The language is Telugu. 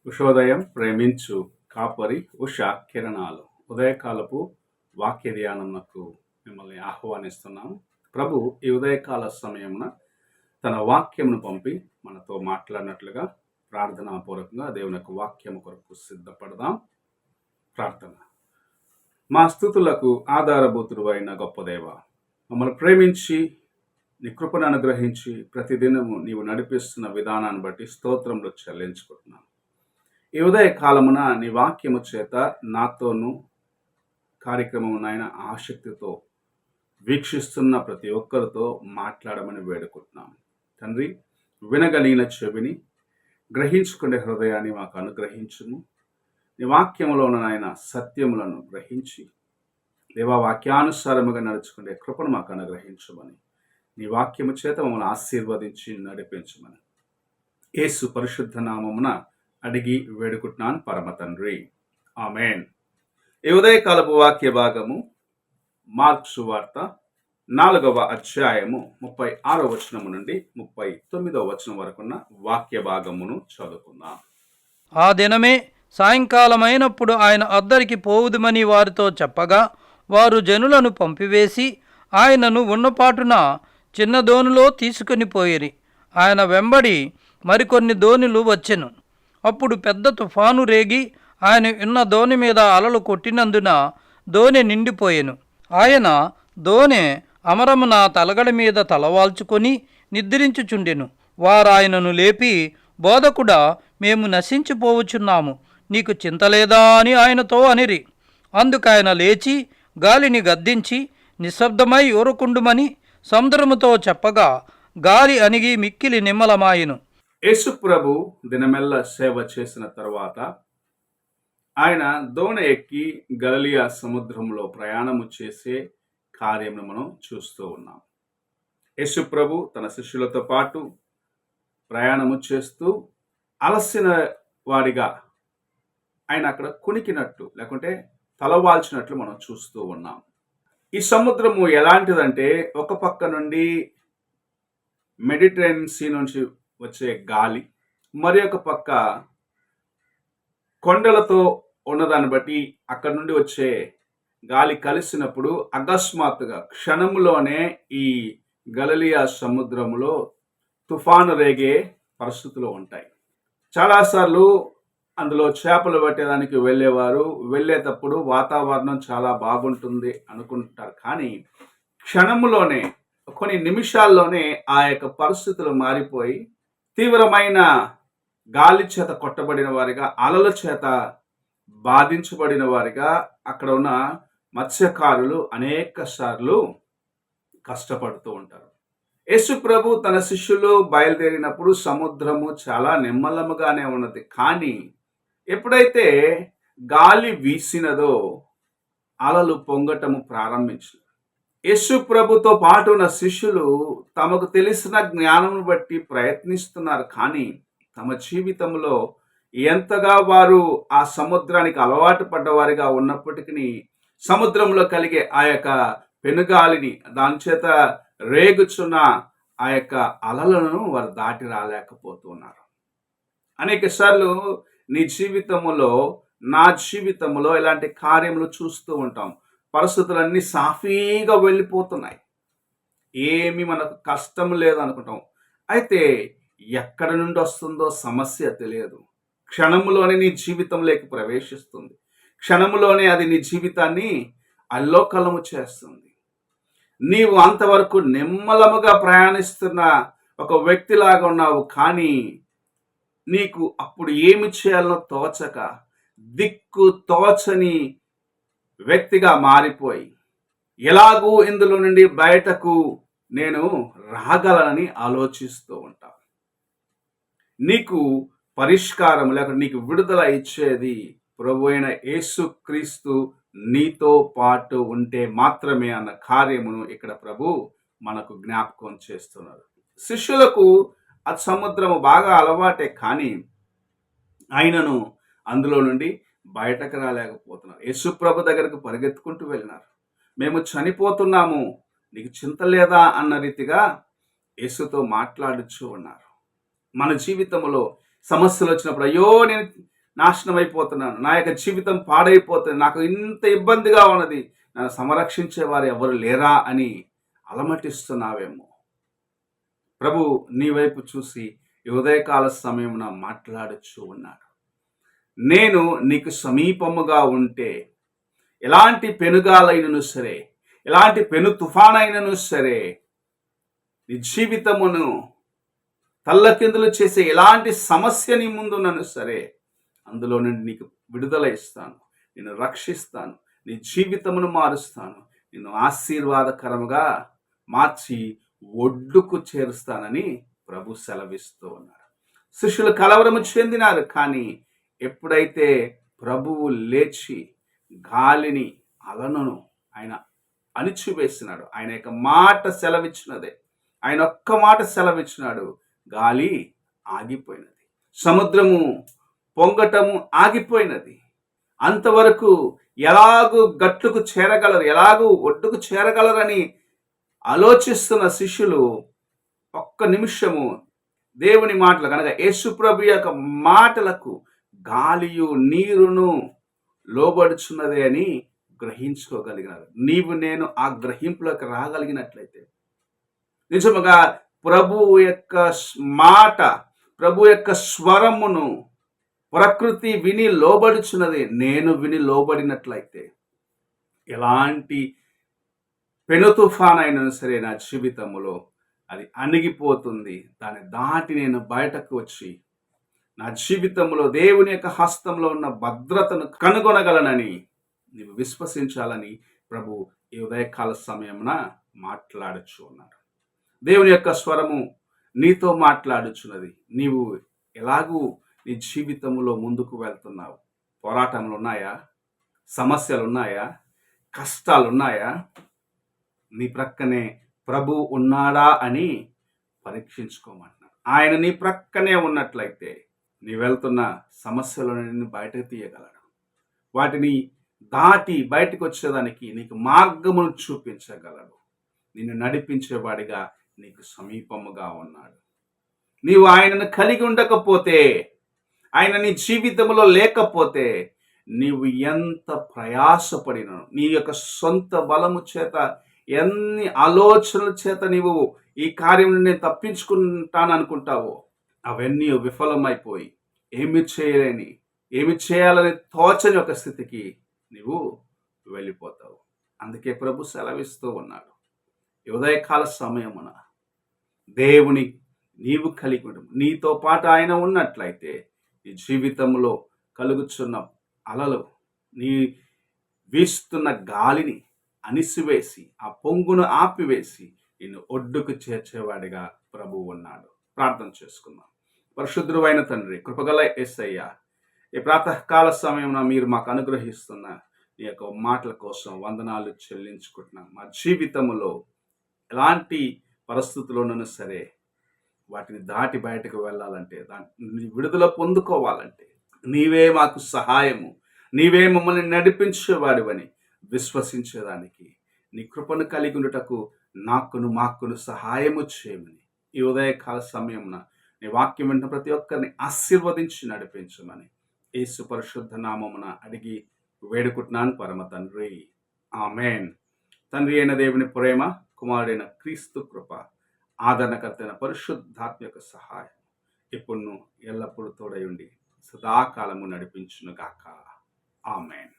ఉషోదయం ప్రేమించు కాపరి ఉష కిరణాలు ఉదయకాలపు వాక్య ధ్యానమునకు మిమ్మల్ని ఆహ్వానిస్తున్నాము. ప్రభు ఈ ఉదయకాల సమయమున తన వాక్యమును పంపి మనతో మాట్లాడినట్లుగా ప్రార్థనాపూర్వకంగా దేవుని యొక్క వాక్యము కొరకు సిద్ధపడదాం. ప్రార్థన. మా స్తుతులకు ఆధారభూతుడు అయిన గొప్ప దేవ, మమ్మల్ని ప్రేమించి నీ కృపను అనుగ్రహించి ప్రతిదినము నీవు నడిపిస్తున్న విధానాన్ని బట్టి స్తోత్రములు చెల్లించుకుంటున్నాను. ఈ ఉదయ కాలమున నీ వాక్యము చేత నాతోనూ కార్యక్రమం నాయన ఆసక్తితో వీక్షిస్తున్న ప్రతి ఒక్కరితో మాట్లాడమని వేడుకుంటున్నాము. తండ్రి, వినగలిగిన చెవిని, గ్రహించుకునే హృదయాన్ని మాకు అనుగ్రహించుము. నీ వాక్యములో నాయన సత్యములను గ్రహించి దేవా వాక్యానుసారముగా నడుచుకునే కృపను మాకు అనుగ్రహించమని నీ వాక్యము చేత మమ్మల్ని ఆశీర్వదించి నడిపించమని యేసు పరిశుద్ధ నామమున అడిగి వేడుకుంటున్నాను పరమ తండ్రి, ఆమేన్. ఈ ఉదయకాలపు వాక్య భాగము మార్కు సువార్త 4వ అధ్యాయము 36వ వచనము నుండి 39వ వచనం వరకున్న వాక్య భాగమును చదువుకుందాం. ఆ దినమే సాయంకాలమైనప్పుడు ఆయన అద్దరికి పోవుదుమని వారితో చెప్పగా వారు జనులను పంపివేసి ఆయనను ఉన్నపాటున చిన్న దోణిలో తీసుకుని పోయిరి. ఆయన వెంబడి మరికొన్ని దోణిలు వచ్చెను. అప్పుడు పెద్ద తుఫాను రేగి ఆయన ఉన్న దోణి మీద అలలు కొట్టినందున దోణి నిండిపోయెను. ఆయన దోణి అమరమున తలగడ మీద తలవాల్చుకొని నిద్రించుచుండెను. వారాయనను లేపి, బోధకుడా, మేము నశించిపోవచ్చున్నాము, నీకు చింతలేదా అని ఆయనతో అనిరి. అందుకైన లేచి గాలిని గద్దించి నిశ్శబ్దమై ఊరకుండుమని సముద్రముతో చెప్పగా గాలి అణిగి మిక్కిలి నిమ్మలమాయెను. యేసు ప్రభు దినమెల్ల సేవ చేసిన తర్వాత ఆయన దోణి ఎక్కి గలిలయ సముద్రంలో ప్రయాణము చేసే కార్యమును మనం చూస్తూ ఉన్నాం. యేసు ప్రభు తన శిష్యులతో పాటు ప్రయాణము చేస్తూ అలసిన వాడిగా ఆయన అక్కడ కునికినట్టు లేకుంటే తలవాల్చినట్లు మనం చూస్తూ ఉన్నాం. ఈ సముద్రము ఎలాంటిదంటే, ఒక పక్క నుండి మెడిటరేనియన్ సీ నుంచి వచ్చే గాలి, మరి ఒక పక్క కొండలతో ఉన్నదాన్ని బట్టి అక్కడ నుండి వచ్చే గాలి కలిసినప్పుడు అకస్మాత్తుగా క్షణములోనే ఈ గలిలయ సముద్రములో తుఫాను రేగే పరిస్థితులు ఉంటాయి. చాలాసార్లు అందులో చేపలు పట్టేదానికి వెళ్ళేటప్పుడు వాతావరణం చాలా బాగుంటుంది అనుకుంటారు. కానీ క్షణములోనే, కొన్ని నిమిషాల్లోనే ఆ యొక్క పరిస్థితులు మారిపోయి తీవ్రమైన గాలి చేత కొట్టబడిన వారిగా, అలల చేత బాధించబడిన వారిగా అక్కడ ఉన్న మత్స్యకారులు అనేక సార్లు కష్టపడుతూ ఉంటారు. యేసు ప్రభు తన శిష్యులు బయలుదేరినప్పుడు సముద్రము చాలా నిమ్మలముగానే ఉన్నది. కానీ ఎప్పుడైతే గాలి వీసినదో అలలు పొంగటము ప్రారంభించారు. యేసు ప్రభుతో పాటు ఉన్న శిష్యులు తమకు తెలిసిన జ్ఞానం బట్టి ప్రయత్నిస్తున్నారు. కానీ తమ జీవితంలో ఎంతగా వారు ఆ సముద్రానికి అలవాటు పడ్డవారిగా ఉన్నప్పటికీ సముద్రంలో కలిగే ఆ యొక్క పెనుగాలిని, దాని చేత రేగుచున్న ఆ యొక్క అలలను వారు దాటి రాలేకపోతున్నారు. అనేక సార్లు నీ జీవితంలో, నా జీవితంలో ఇలాంటి కార్యములు చూస్తూ ఉంటాం. పరిస్థితులన్నీ సాఫీగా వెళ్ళిపోతున్నాయి, ఏమి మనకు కష్టం లేదు అనుకుంటాం. అయితే ఎక్కడ నుండి వస్తుందో సమస్య తెలియదు. క్షణములోనే నీ జీవితంలోకి ప్రవేశిస్తుంది. క్షణములోనే అది నీ జీవితాన్ని అల్లోకలము చేస్తుంది. నీవు అంతవరకు నిమ్మలముగా ప్రయాణిస్తున్న ఒక వ్యక్తిలాగా ఉన్నావు. కానీ నీకు అప్పుడు ఏమి చేయాలో తోచక, దిక్కు తోచని వ్యక్తిగా మారిపోయి, ఎలాగూ ఇందులో నుండి బయటకు నేను రాగలనని ఆలోచిస్తూ ఉంటావు. నీకు పరిష్కారం లేక నీకు విడుదల ఇచ్చేది ప్రభు అయిన యేసుక్రీస్తు నీతో పాటు ఉంటే మాత్రమే అన్న కార్యమును ఇక్కడ ప్రభు మనకు జ్ఞాపకం చేస్తున్నారు. శిష్యులకు ఆ సముద్రము బాగా అలవాటే, కానీ ఆయనను అందులో నుండి బయటకు రాలేకపోతున్నారు. యేసు ప్రభు దగ్గరకు పరిగెత్తుకుంటూ వెళ్ళినారు. మేము చనిపోతున్నాము, నీకు చింత లేదా అన్న రీతిగా యేసుతో మాట్లాడుచూ ఉన్నారు. మన జీవితంలో సమస్యలు వచ్చినప్పుడు, అయ్యో నేను నాశనం అయిపోతున్నాను, నా యొక్క జీవితం పాడైపోతుంది, నాకు ఇంత ఇబ్బందిగా ఉన్నది, నన్ను సంరక్షించే వారు ఎవరు లేరా అని అలమటిస్తున్నావేమో. ప్రభు నీ వైపు చూసి ఈ ఉదయకాల సమయమున మాట్లాడుచూ ఉన్నాడు. నేను నీకు సమీపముగా ఉంటే ఎలాంటి పెనుగాలైనను సరే, ఎలాంటి పెను తుఫానైనను సరే, నీ జీవితమును తల్లకిందులు చేసే ఎలాంటి సమస్య నీ ముందున్నను సరే, అందులో నుండి నీకు విడుదల ఇస్తాను, నిన్ను రక్షిస్తాను, నీ జీవితమును మారుస్తాను, నిన్ను ఆశీర్వాదకరముగా మార్చి ఒడ్డుకు చేరుస్తానని ప్రభు సెలవిస్తూ ఉన్నారు. శిష్యులు కలవరము చెందినారు, కానీ ఎప్పుడైతే ప్రభువు లేచి గాలిని అలలను ఆయన అణిచివేసినాడు, ఆయన యొక్క మాట సెలవిచ్చినదే, ఆయన ఒక్క మాట సెలవిచ్చినాడు, గాలి ఆగిపోయినది, సముద్రము పొంగటము ఆగిపోయినది. అంతవరకు ఎలాగూ గట్టుకు చేరగలరు, ఎలాగూ ఒడ్డుకు చేరగలరని ఆలోచిస్తున్న శిష్యులు ఒక్క నిమిషము దేవుని మాటలు కనుక యేసుప్రభు యొక్క మాటలకు గాలియు నీరును లోబడుచున్నదే అని గ్రహించుకోగలిగినారు. నీవు నేను ఆ గ్రహింపులోకి రాగలిగినట్లయితే నిజముగా ప్రభువు యొక్క మాట, ప్రభు యొక్క స్వరమును ప్రకృతి విని లోబడుచున్నది, నేను విని లోబడినట్లయితే ఎలాంటి పెను తుఫాన్ అయినా సరే నా జీవితంలో అది అణిగిపోతుంది. దాన్ని దాటి నేను బయటకు వచ్చి నా జీవితంలో దేవుని యొక్క హస్తంలో ఉన్న భద్రతను కనుగొనగలనని నీవు విశ్వసించాలని ప్రభు ఈ ఉదయకాల సమయమున మాట్లాడుచు ఉన్నారు. దేవుని యొక్క స్వరము నీతో మాట్లాడుచున్నది. నీవు ఎలాగూ నీ జీవితంలో ముందుకు వెళ్తున్నావు? పోరాటంలు ఉన్నాయా? సమస్యలు ఉన్నాయా? కష్టాలు ఉన్నాయా? నీ ప్రక్కనే ప్రభు ఉన్నాడా అని పరీక్షించుకోమంటున్నాడు. ఆయన నీ ప్రక్కనే ఉన్నట్లయితే నీ వెళ్తున్న సమస్యలను నిన్ను బయటకు తీయగలడు. వాటిని దాటి బయటకు వచ్చేదానికి నీకు మార్గమును చూపించగలడు. నిన్ను నడిపించేవాడిగా నీకు సమీపముగా ఉన్నాడు. నీవు ఆయనను కలిగి ఉండకపోతే, ఆయన నీ జీవితంలో లేకపోతే, నీవు ఎంత ప్రయాసపడినను, నీ యొక్క సొంత బలము చేత, ఎన్ని ఆలోచనల చేత నీవు ఈ కార్యం నేను తప్పించుకుంటాననుకుంటావో అవన్నీ విఫలమైపోయి ఏమి చేయాలని తోచని ఒక స్థితికి నీవు వెళ్ళిపోతావు. అందుకే ప్రభు సెలవిస్తూ ఉన్నాడు, ఈ ఉదయకాల సమయమున దేవుని నీవు కలిగి ఉండు. నీతో పాటు ఆయన ఉన్నట్లయితే నీ జీవితంలో కలుగుచున్న అలలు, నీ వీస్తున్న గాలిని అణిసివేసి, ఆ పొంగును ఆపివేసి నిన్ను ఒడ్డుకు చేర్చేవాడిగా ప్రభువు ఉన్నాడు. ప్రార్థన చేసుకుందాం. పరిశుద్ధుడైన తండ్రి, కృపగల యేసయ్య, ఈ ప్రాతకాల సమయమున మీరు మాకు అనుగ్రహిస్తున్న ఈ యొక్క మాటల కోసం వందనాలు చెల్లించుకుంటున్నాం. మా జీవితంలో ఎలాంటి పరిస్థితుల్లోనూ సరే వాటిని దాటి బయటకు వెళ్ళాలంటే, దాని విడుదల పొందుకోవాలంటే నీవే మాకు సహాయము, నీవే మమ్మల్ని నడిపించేవాడివని విశ్వసించేదానికి నీ కృపను కలిగి ఉండుటకు మాకును సహాయము చేయమని ఈ ఉదయకాల సమయమున నీ వాక్యం వింటున్న ప్రతి ఒక్కరిని ఆశీర్వదించి నడిపించమని యేసు పరిశుద్ధ నామమున అడిగి వేడుకుంటున్నాను పరమ తండ్రి, ఆమేన్. తండ్రి అయిన దేవుని ప్రేమ, కుమారుడైన క్రీస్తు కృప, ఆదరణకర్త అయిన పరిశుద్ధాత్మ యొక్క సహాయం ఇప్పుడు ఎల్లప్పుడూ తోడై ఉండి సదాకాలము నడిపించును గాక. ఆమేన్.